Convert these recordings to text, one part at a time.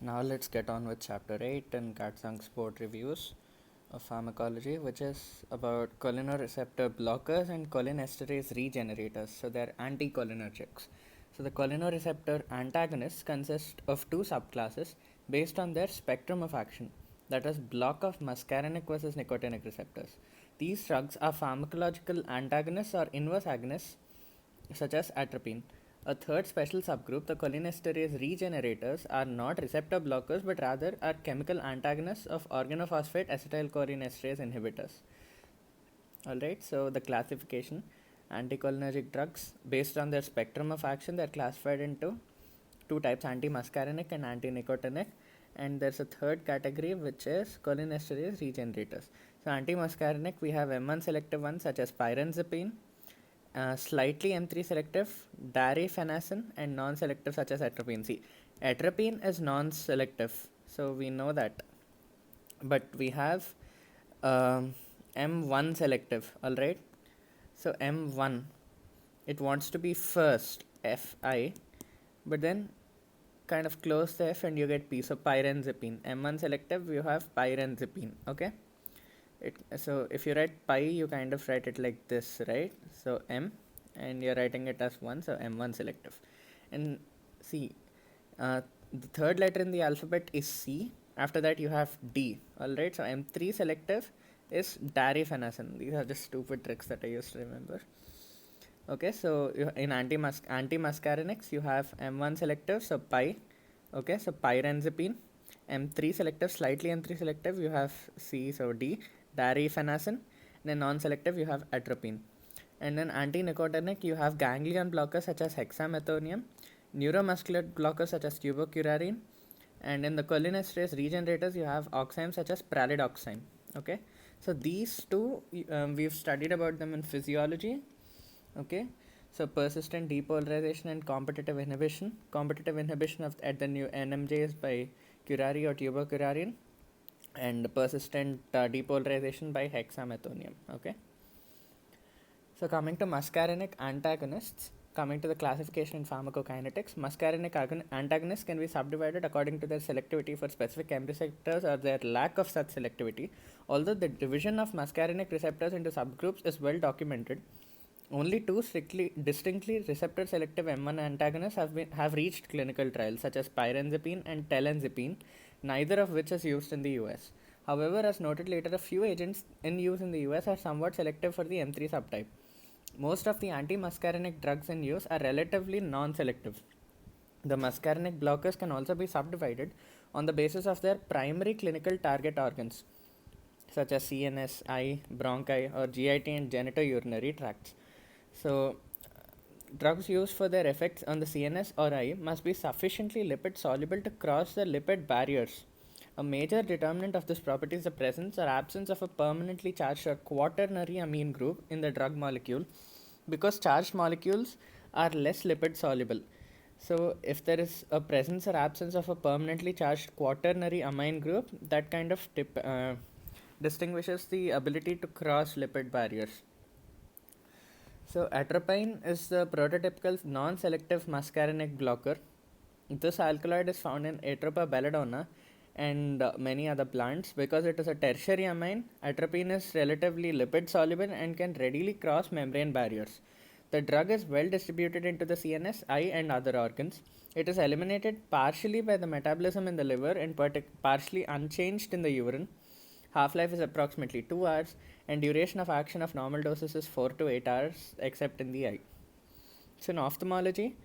Now let's get on with chapter 8 in Katzang's board reviews of pharmacology, which is about cholinereceptor blockers and cholinesterase regenerators. So they're anticholinergics. So the cholinereceptor antagonists consist of two subclasses based on their spectrum of action, that is, block of muscarinic versus nicotinic receptors. These drugs are pharmacological antagonists or inverse agonists, such as atropine. A third special subgroup, the cholinesterase regenerators, are not receptor blockers but rather are chemical antagonists of organophosphate acetylcholinesterase inhibitors. Alright, so the classification: anticholinergic drugs, based on their spectrum of action, they are classified into two types: anti-muscarinic and anti-nicotinic. And there's a third category which is cholinesterase regenerators. So, anti-muscarinic, we have M1 selective ones such as pyrenzapine, slightly M3 selective, darifenacin, and non-selective such as atropine. See, atropine is non-selective, so we know that. But we have M1 selective, alright? So M1, it wants to be first, Fi, but then kind of close the F and you get P. So pyrenzapine. M1 selective, you have pyrenzapine, okay? So if you write pi, you kind of write it like this, right? So M, and you're writing it as 1, so M1 selective. And C, the third letter in the alphabet is C. After that you have D, alright? So M3 selective is darifenacin. These are just stupid tricks that I used to remember. Okay, so in anti-muscarinics you have M1 selective, so pi. Okay, so pyrenzapine. M3 selective, slightly M3 selective, you have C, so D, darifenacin. Then non-selective, you have atropine. And then anti-nicotinic, you have ganglion blockers such as hexamethonium, neuromuscular blockers such as tubocurarine, and in the cholinesterase regenerators, you have oximes such as pralidoxime. Okay, so these two, we've studied about them in physiology. Okay, so persistent depolarization and competitive inhibition. Competitive inhibition of at the new NMJs by curare or tubocurarine, and persistent depolarization by hexamethonium. Okay, so coming to muscarinic antagonists, coming to the classification in pharmacokinetics, muscarinic antagonists can be subdivided according to their selectivity for specific chem receptors or their lack of such selectivity. Although the division of muscarinic receptors into subgroups is well documented, only two strictly distinctly receptor selective M1 antagonists have reached clinical trials, such as pyrenzapine and telenzapine, neither of which is used in the US. However, as noted later, a few agents in use in the US are somewhat selective for the M3 subtype. Most of the anti-muscarinic drugs in use are relatively non-selective. The muscarinic blockers can also be subdivided on the basis of their primary clinical target organs, such as CNS, eye, bronchi, or GIT and genitourinary tracts. So, drugs used for their effects on the CNS or eye must be sufficiently lipid soluble to cross the lipid barriers. A major determinant of this property is the presence or absence of a permanently charged or quaternary amine group in the drug molecule, because charged molecules are less lipid soluble. So, if there is a presence or absence of a permanently charged quaternary amine group, that kind of distinguishes the ability to cross lipid barriers. So, atropine is the prototypical non-selective muscarinic blocker. This alkaloid is found in Atropa belladonna and many other plants. Because it is a tertiary amine, atropine is relatively lipid soluble and can readily cross membrane barriers. The drug is well distributed into the CNS, eye, and other organs. It is eliminated partially by the metabolism in the liver and partially unchanged in the urine. Half-life is approximately 2 hours, and duration of action of normal doses is 4 to 8 hours, except in the eye. So in ophthalmology,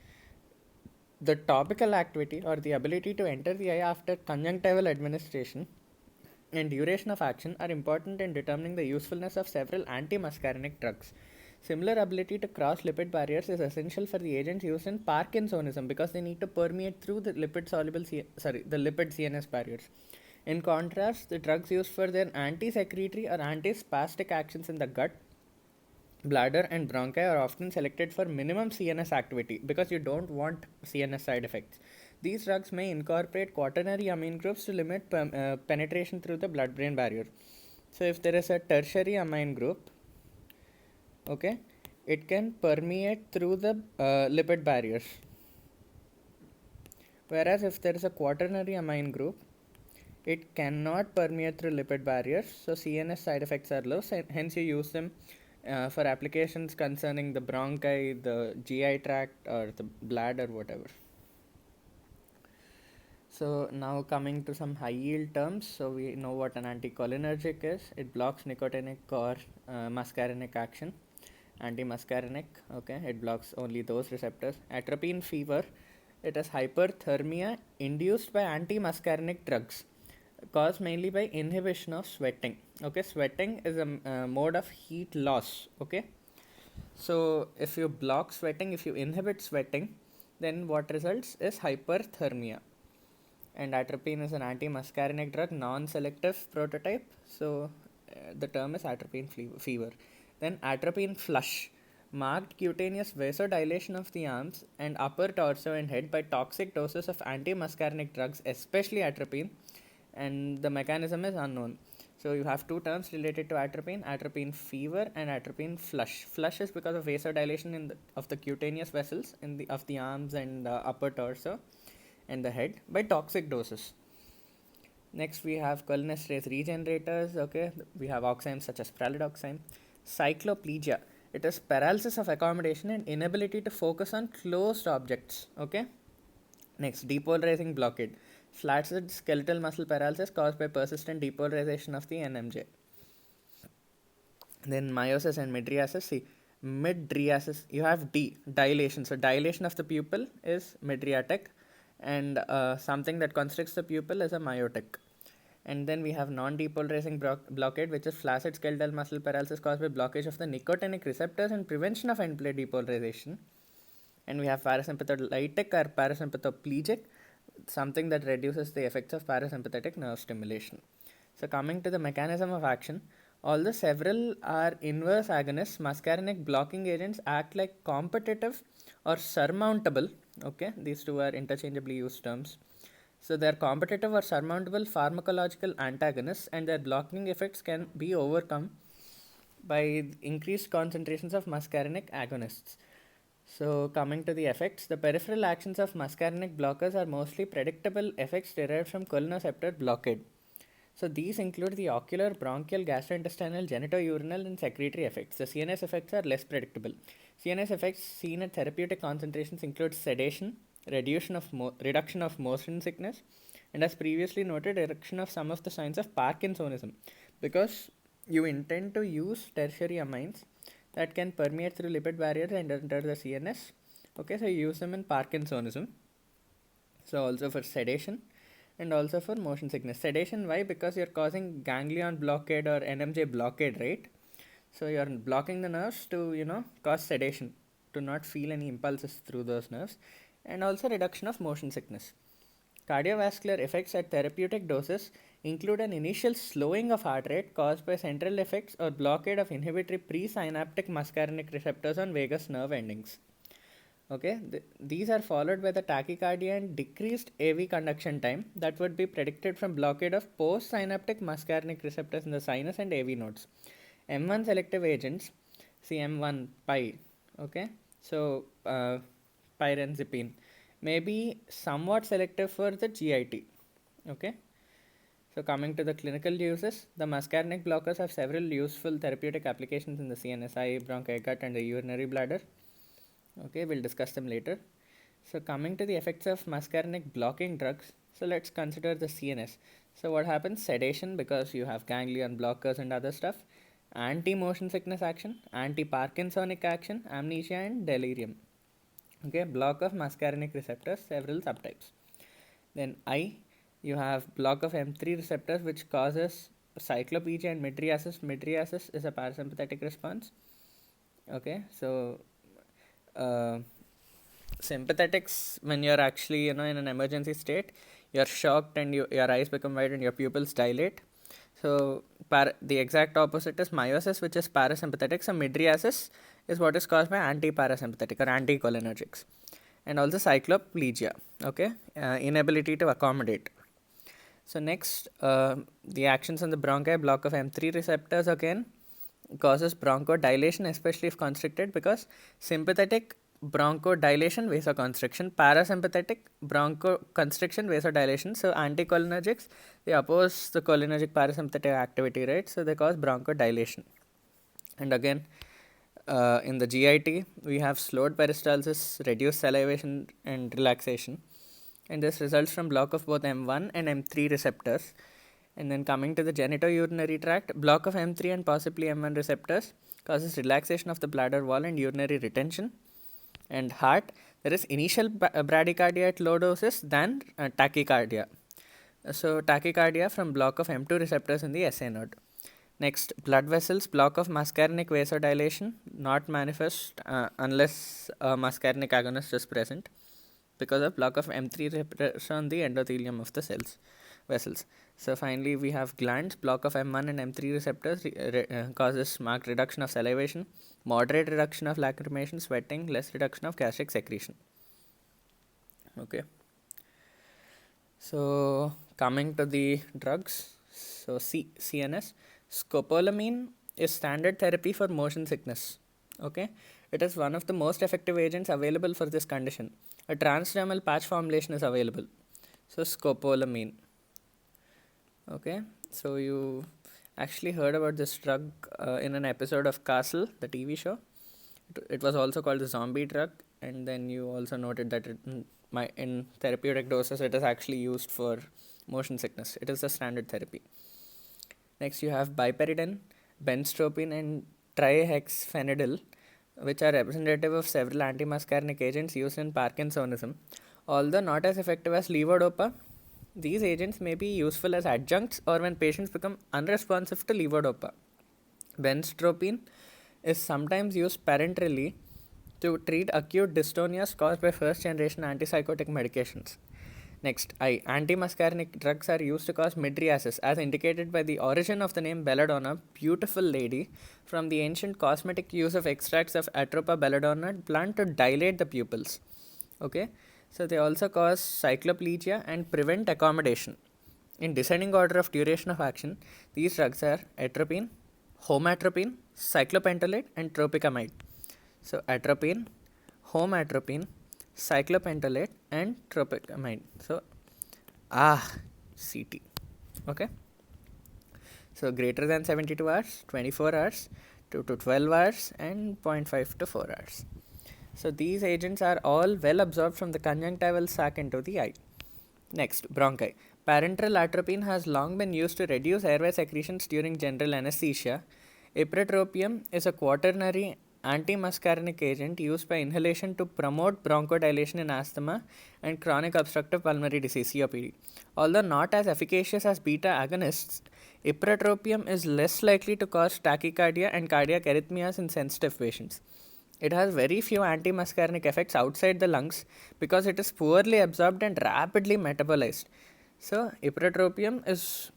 the topical activity or the ability to enter the eye after conjunctival administration and duration of action are important in determining the usefulness of several anti-muscarinic drugs. Similar ability to cross lipid barriers is essential for the agents used in Parkinsonism, because they need to permeate through the lipid CNS barriers. In contrast, the drugs used for their anti-secretory or anti-spastic actions in the gut, bladder, and bronchi are often selected for minimum CNS activity, because you don't want CNS side effects. These drugs may incorporate quaternary amine groups to limit penetration through the blood-brain barrier. So if there is a tertiary amine group, okay, it can permeate through the lipid barriers. Whereas if there is a quaternary amine group, it cannot permeate through lipid barriers, so CNS side effects are low, so hence you use them for applications concerning the bronchi, the GI tract, or the bladder, whatever. So now coming to some high yield terms, so we know what an anticholinergic is. It blocks nicotinic or muscarinic action. Antimuscarinic, okay, it blocks only those receptors. Atropine fever, it is hyperthermia induced by antimuscarinic drugs, caused mainly by inhibition of sweating. Okay, sweating is a mode of heat loss. Okay, so if you block sweating, if you inhibit sweating, then what results is hyperthermia. And atropine is an anti-muscarinic drug, non-selective prototype, so the term is atropine fever. Then atropine flush, marked cutaneous vasodilation of the arms and upper torso and head by toxic doses of anti-muscarinic drugs, especially atropine, and the mechanism is unknown. So you have two terms related to atropine: atropine fever and atropine flush. Flush is because of vasodilation of the cutaneous vessels of the arms and upper torso and the head by toxic doses. Next, we have cholinesterase regenerators. Okay, we have oximes such as pralidoxime. Cycloplegia, it is paralysis of accommodation and inability to focus on closed objects. Okay. Next, depolarizing blockade, flaccid skeletal muscle paralysis caused by persistent depolarization of the NMJ. Then miosis and mydriasis. See, mydriasis, you have dilation. So dilation of the pupil is mydriatic, and something that constricts the pupil is a myotic. And then we have non-depolarizing blockade, which is flaccid skeletal muscle paralysis caused by blockage of the nicotinic receptors and prevention of end-play depolarization. And we have parasympathetic or parasympathoplegic, something that reduces the effects of parasympathetic nerve stimulation. So coming to the mechanism of action, although several are inverse agonists, muscarinic blocking agents act like competitive or surmountable. Okay, these two are interchangeably used terms. So they are competitive or surmountable pharmacological antagonists, and their blocking effects can be overcome by increased concentrations of muscarinic agonists. So coming to the effects, the peripheral actions of muscarinic blockers are mostly predictable effects derived from cholinesterase blockade. So these include the ocular, bronchial, gastrointestinal, genitourinary, and secretory effects. The CNS effects are less predictable. CNS effects seen at therapeutic concentrations include sedation, reduction of motion sickness, and as previously noted, reduction of some of the signs of Parkinsonism, because you intend to use tertiary amines that can permeate through lipid barriers and enter the CNS. Okay, so you use them in Parkinsonism. So also for sedation and also for motion sickness. Sedation, why? Because you're causing ganglion blockade or NMJ blockade, right? So you're blocking the nerves to cause sedation, to not feel any impulses through those nerves, and also reduction of motion sickness. Cardiovascular effects at therapeutic doses include an initial slowing of heart rate caused by central effects or blockade of inhibitory presynaptic muscarinic receptors on vagus nerve endings. Okay, these are followed by the tachycardia and decreased AV conduction time that would be predicted from blockade of postsynaptic muscarinic receptors in the sinus and AV nodes. M1 selective agents, CM1 pi, okay, so pyrenzepine may be somewhat selective for the GIT. Okay, so coming to the clinical uses, the muscarinic blockers have several useful therapeutic applications in the CNS, eye, bronchi, gut, and the urinary bladder. Okay, we'll discuss them later. So coming to the effects of muscarinic blocking drugs, so let's consider the CNS. So what happens? Sedation, because you have ganglion blockers and other stuff. Anti-motion sickness action, anti-Parkinsonic action, amnesia and delirium. Okay, block of muscarinic receptors, several subtypes. Then I, you have block of M3 receptors, which causes cycloplegia and mydriasis. Mydriasis is a parasympathetic response. Okay, so sympathetics, when you're actually in an emergency state, you're shocked and your eyes become wide and your pupils dilate. So the exact opposite is miosis, which is parasympathetic. So mydriasis is what is caused by anti-parasympathetic or anticholinergics. And also cycloplegia, okay, inability to accommodate. So next, the actions on the bronchi, block of M3 receptors again causes bronchodilation, especially if constricted, because sympathetic bronchodilation, vasoconstriction. Parasympathetic, bronchoconstriction, vasodilation. So anticholinergics, they oppose the cholinergic parasympathetic activity, right? So they cause bronchodilation. And again, in the GIT, we have slowed peristalsis, reduced salivation and relaxation, and this results from block of both M1 and M3 receptors. And then coming to the genitourinary tract, block of M3 and possibly M1 receptors causes relaxation of the bladder wall and urinary retention. And heart, there is initial bradycardia at low doses, then tachycardia. So tachycardia from block of M2 receptors in the SA node. Next, blood vessels, block of muscarinic vasodilation, not manifest unless a muscarinic agonist is present because of block of M3 receptors on the endothelium of the cells vessels. So finally, we have glands, block of M1 and M3 receptors causes marked reduction of salivation, moderate reduction of lacrimation, sweating, less reduction of gastric secretion. Okay. So coming to the drugs, so CNS, scopolamine is standard therapy for motion sickness. Okay, it is one of the most effective agents available for this condition. A transdermal patch formulation is available. So scopolamine. Okay, so you actually heard about this drug in an episode of Castle, the TV show. It was also called the zombie drug, and then you also noted that in therapeutic doses it is actually used for motion sickness. It is the standard therapy. Next, you have piperidine, benztropine, and trihexyphenidyl, which are representative of several antimuscarinic agents used in Parkinsonism. Although not as effective as levodopa, these agents may be useful as adjuncts or when patients become unresponsive to levodopa. Benztropine is sometimes used parenterally to treat acute dystonias caused by first generation antipsychotic medications. Next, antimuscarinic drugs are used to cause mydriasis, as indicated by the origin of the name belladonna, beautiful lady, from the ancient cosmetic use of extracts of Atropa belladonna plant to dilate the pupils. Okay, so they also cause cycloplegia and prevent accommodation. In descending order of duration of action, these drugs are atropine, homatropine, cyclopentolate, and tropicamide. So atropine, homatropine, cyclopentolate, and tropicamide. So CT. Okay, so greater than 72 hours, 24 hours, 2 to 12 hours, and 0.5 to 4 hours. So these agents are all well absorbed from the conjunctival sac into the eye. Next, bronchi. Parenteral atropine has long been used to reduce airway secretions during general anesthesia. Ipratropium is a quaternary antimuscarinic agent used by inhalation to promote bronchodilation in asthma and chronic obstructive pulmonary disease (COPD). Although not as efficacious as beta agonists, ipratropium is less likely to cause tachycardia and cardiac arrhythmias in sensitive patients. It has very few antimuscarinic effects outside the lungs because it is poorly absorbed and rapidly metabolized. So, ipratropium is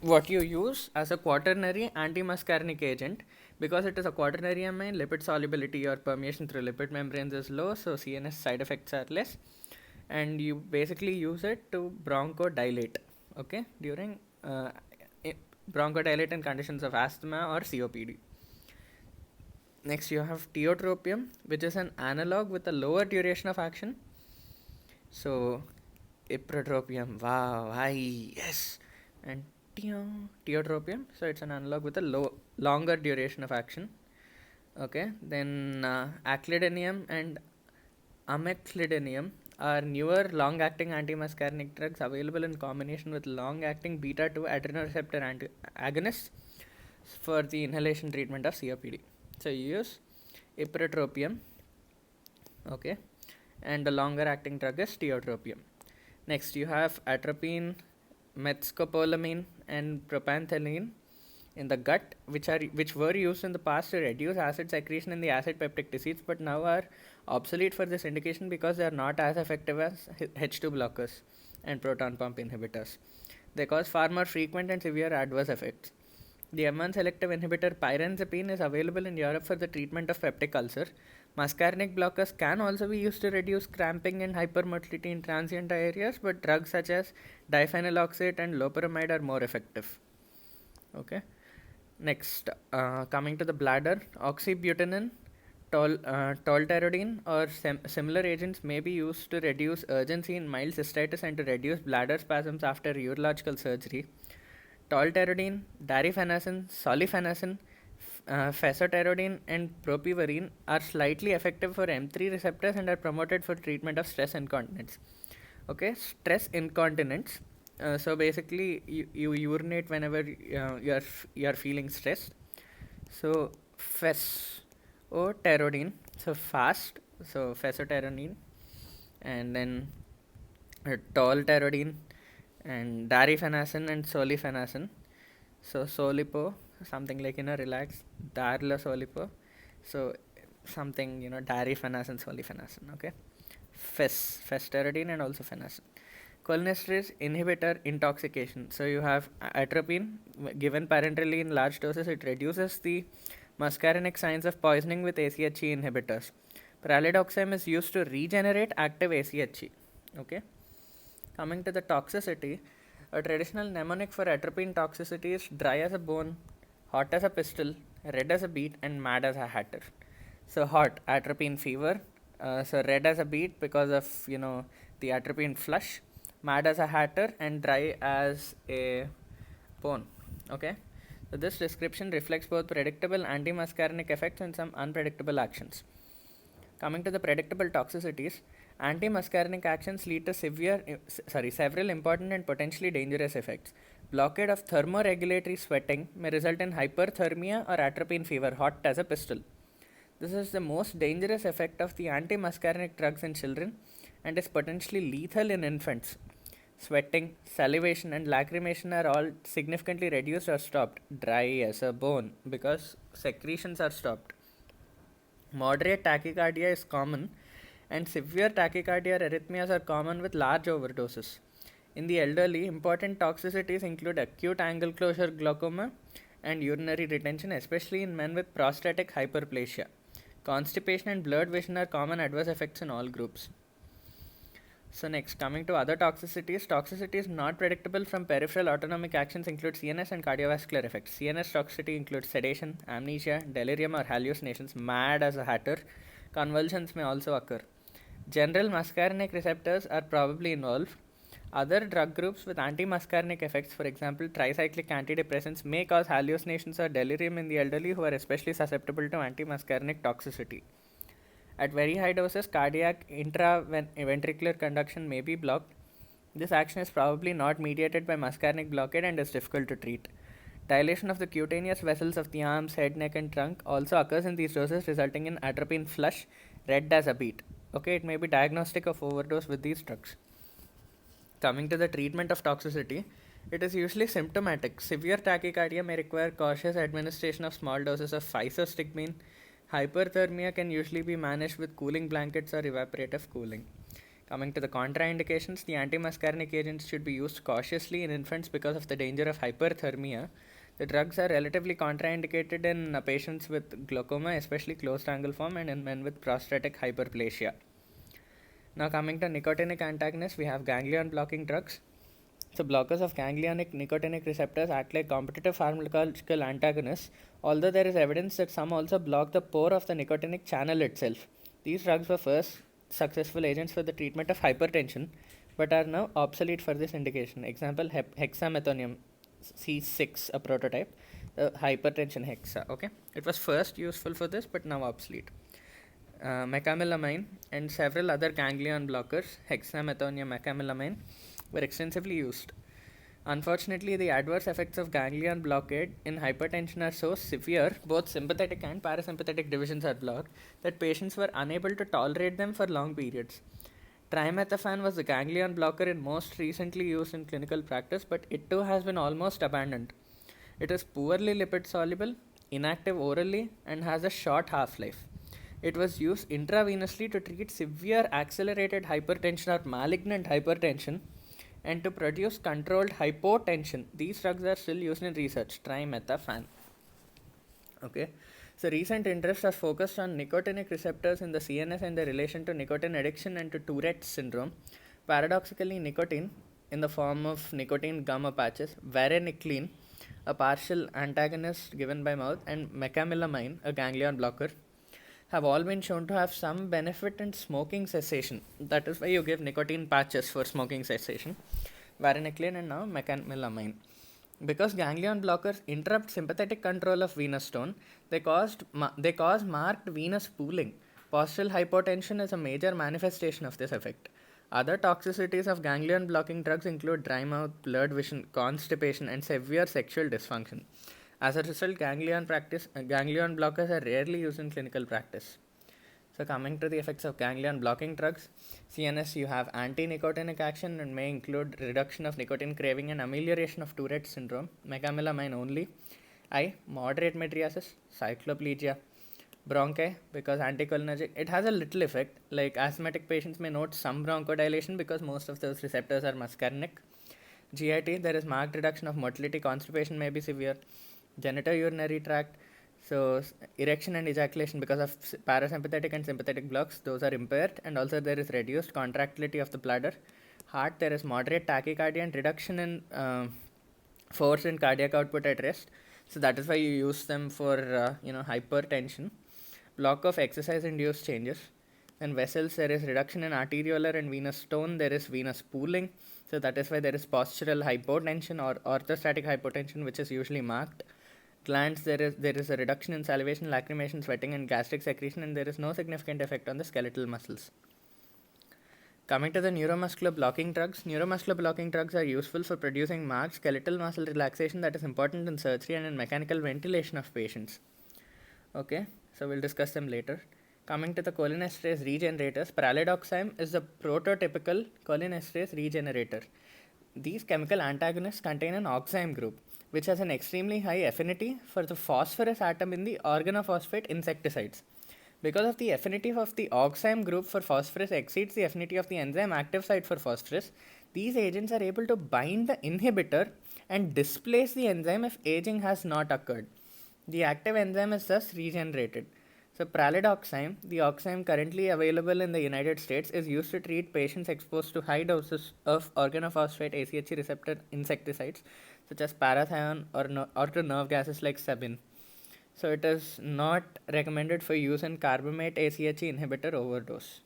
what you use as a quaternary antimuscarinic agent because it is a quaternary amine, lipid solubility or permeation through lipid membranes is low, so CNS side effects are less, and you basically use it to bronchodilate, okay, during bronchodilate in conditions of asthma or COPD. Next, you have tiotropium, which is an analog with a lower duration of action. So, ipratropium, wow, yes, and tiotropium, so it's an analog with a longer duration of action. Okay, then aclidinium and ameclidinium are newer long-acting antimuscarinic drugs available in combination with long-acting beta-2 adrenoreceptor agonists for the inhalation treatment of COPD. So you use ipratropium, okay, and the longer acting drug is tiotropium. Next, you have atropine, methscopolamine, and propanthenone in the gut, which were used in the past to reduce acid secretion in the acid peptic disease, but now are obsolete for this indication because they are not as effective as H2 blockers and proton pump inhibitors. They cause far more frequent and severe adverse effects. The M1 selective inhibitor pyrenzapine is available in Europe for the treatment of peptic ulcer. Muscarinic blockers can also be used to reduce cramping and hypermotility in transient diarrheas, but drugs such as diphenyloxate and loperamide are more effective. Okay. Next, coming to the bladder, oxybutynin, Tolterodine or similar agents may be used to reduce urgency in mild cystitis and to reduce bladder spasms after urological surgery. Tolterodine, darifenacin, solifenacin, fesoterodine, and propivarine are slightly effective for M3 receptors and are promoted for treatment of stress incontinence. Okay, stress incontinence. So basically, you urinate whenever you are feeling stressed. So fesoterodine, so fast, so fesoterodine, and then tolterodine, and darifenacin and solifenacin. So solipo, something like relax, darla solipo. So something darifenacin, solifenacin. Okay, festoterodine and also phenacin. Cholinesterase inhibitor intoxication. So you have atropine given parenterally in large doses. It reduces the muscarinic signs of poisoning with ACHE inhibitors. Pralidoxime is used to regenerate active ACHE. Okay. Coming to the toxicity, a traditional mnemonic for atropine toxicity is dry as a bone, hot as a pistol, red as a beet, and mad as a hatter. So hot, atropine fever. So red as a beet because of the atropine flush, mad as a hatter, and dry as a bone. Okay. So this description reflects both predictable anti-muscarinic effects and some unpredictable actions. Coming to the predictable toxicities, anti-muscarinic actions lead to several important and potentially dangerous effects. Blockade of thermoregulatory sweating may result in hyperthermia or atropine fever, hot as a pistol. This is the most dangerous effect of the anti-muscarinic drugs in children and is potentially lethal in infants. Sweating, salivation, and lacrimation are all significantly reduced or stopped, dry as a bone, because secretions are stopped. Moderate tachycardia is common, and severe tachycardia or arrhythmias are common with large overdoses. In the elderly, important toxicities include acute angle closure glaucoma and urinary retention, especially in men with prostatic hyperplasia. Constipation and blurred vision are common adverse effects in all groups. So next, coming to other toxicities. Toxicities not predictable from peripheral autonomic actions include CNS and cardiovascular effects. CNS toxicity includes sedation, amnesia, delirium or hallucinations, mad as a hatter. Convulsions may also occur. General muscarinic receptors are probably involved. Other drug groups with anti-muscarinic effects, for example, tricyclic antidepressants, may cause hallucinations or delirium in the elderly who are especially susceptible to anti-muscarinic toxicity. At very high doses, cardiac intraventricular conduction may be blocked. This action is probably not mediated by muscarinic blockade and is difficult to treat. Dilation of the cutaneous vessels of the arms, head, neck, and trunk also occurs in these doses, resulting in atropine flush, red as a beet. Okay, it may be diagnostic of overdose with these drugs. Coming to the treatment of toxicity, it is usually symptomatic. Severe tachycardia may require cautious administration of small doses of physostigmine. Hyperthermia can usually be managed with cooling blankets or evaporative cooling. Coming to the contraindications, the antimuscarinic agents should be used cautiously in infants because of the danger of hyperthermia. The drugs are relatively contraindicated in patients with glaucoma, especially closed angle form, and in men with prostatic hyperplasia. Now coming to nicotinic antagonists, we have ganglion blocking drugs. So blockers of ganglionic nicotinic receptors act like competitive pharmacological antagonists, although there is evidence that some also block the pore of the nicotinic channel itself. These drugs were first successful agents for the treatment of hypertension, but are now obsolete for this indication. Example, hexamethonium C6, a prototype, hypertension hexa. Okay, it was first useful for this, but now obsolete. Mecamylamine and several other ganglion blockers, hexamethonium, mecamylamine, were extensively used. Unfortunately, the adverse effects of ganglion blockade in hypertension are so severe, both sympathetic and parasympathetic divisions are blocked, that patients were unable to tolerate them for long periods. Trimethophan was the ganglion blocker most recently used in clinical practice, but it too has been almost abandoned. It is poorly lipid soluble, inactive orally, and has a short half-life. It was used intravenously to treat severe accelerated hypertension or malignant hypertension and to produce controlled hypotension. These drugs are still used in research, trimethophan. Okay, so recent interests are focused on nicotinic receptors in the CNS and their relation to nicotine addiction and to Tourette's syndrome. Paradoxically, nicotine, in the form of nicotine gum or patches, varenicline, a partial antagonist given by mouth, and mecamylamine, a ganglion blocker, have all been shown to have some benefit in smoking cessation. That is why you give nicotine patches for smoking cessation, varenicline and now mecanomelamine. Because ganglion blockers interrupt sympathetic control of venous tone, they cause marked venous pooling. Postural hypotension is a major manifestation of this effect. Other toxicities of ganglion blocking drugs include dry mouth, blurred vision, constipation, and severe sexual dysfunction. As a result, ganglion blockers are rarely used in clinical practice. So coming to the effects of ganglion blocking drugs, CNS, you have anti-nicotinic action and may include reduction of nicotine craving and amelioration of Tourette syndrome. Megamelamine only. I, moderate mydriasis, cycloplegia. Bronchi, because anticholinergic, it has a little effect. Like asthmatic patients may note some bronchodilation because most of those receptors are muscarinic. GIT, there is marked reduction of motility, constipation may be severe. Genitourinary tract, so erection and ejaculation because of parasympathetic and sympathetic blocks, those are impaired, and also there is reduced contractility of the bladder. Heart, there is moderate tachycardia and reduction in force in cardiac output at rest. So that is why you use them for hypertension. Block of exercise induced changes. Then vessels, there is reduction in arteriolar and venous tone, there is venous pooling. So that is why there is postural hypotension or orthostatic hypotension, which is usually marked. Glands, there is a reduction in salivation, lacrimation, sweating, and gastric secretion, and there is no significant effect on the skeletal muscles. Coming to the neuromuscular blocking drugs, neuromuscular blocking drugs are useful for producing marked skeletal muscle relaxation that is important in surgery and in mechanical ventilation of patients. Okay, so we'll discuss them later. Coming to the cholinesterase regenerators, pralidoxime is the prototypical cholinesterase regenerator. These chemical antagonists contain an oxime group, which has an extremely high affinity for the phosphorus atom in the organophosphate insecticides. Because of the affinity of the oxime group for phosphorus exceeds the affinity of the enzyme active site for phosphorus, these agents are able to bind the inhibitor and displace the enzyme if aging has not occurred. The active enzyme is thus regenerated. So pralidoxime, the oxime currently available in the United States, is used to treat patients exposed to high doses of organophosphate ACHE receptor insecticides such as parathion or to nerve gases like sabin. So it is not recommended for use in carbamate ACHE inhibitor overdose.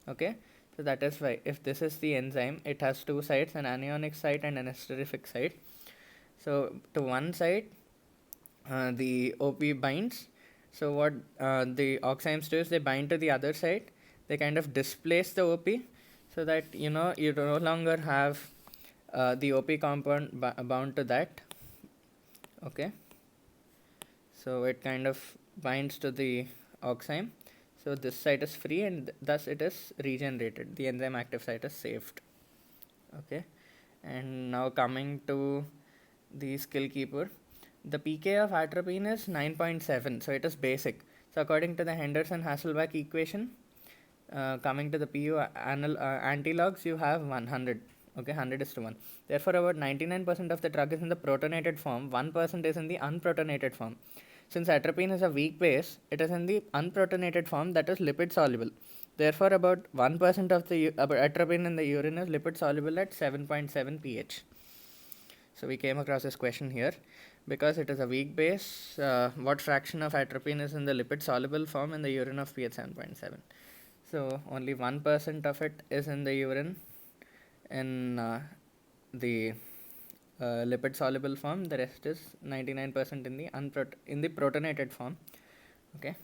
Okay, so that is why if this is the enzyme, it has two sites, an anionic site and an esterific site. So to one side, the OP binds. So what the oximes do is they bind to the other side. They kind of displace the OP so that you no longer have the OP compound bound to that. Okay. So it kind of binds to the oxime. So this site is free and thus it is regenerated. The enzyme active site is saved. Okay. And now coming to the skill keeper. The pK of atropine is 9.7, so it is basic. So according to the Henderson-Hasselbalch equation, coming to the PU antilogs, you have 100. Okay, 100:1. Therefore, about 99% of the drug is in the protonated form, 1% is in the unprotonated form. Since atropine is a weak base, it is in the unprotonated form, that is lipid soluble. Therefore, about 1% of the atropine in the urine is lipid soluble at 7.7 pH. So we came across this question here. Because it is a weak base, what fraction of atropine is in the lipid soluble form in the urine of pH 7.7? So only 1% of it is in the urine in the lipid soluble form. The rest is 99% in the protonated form. Okay.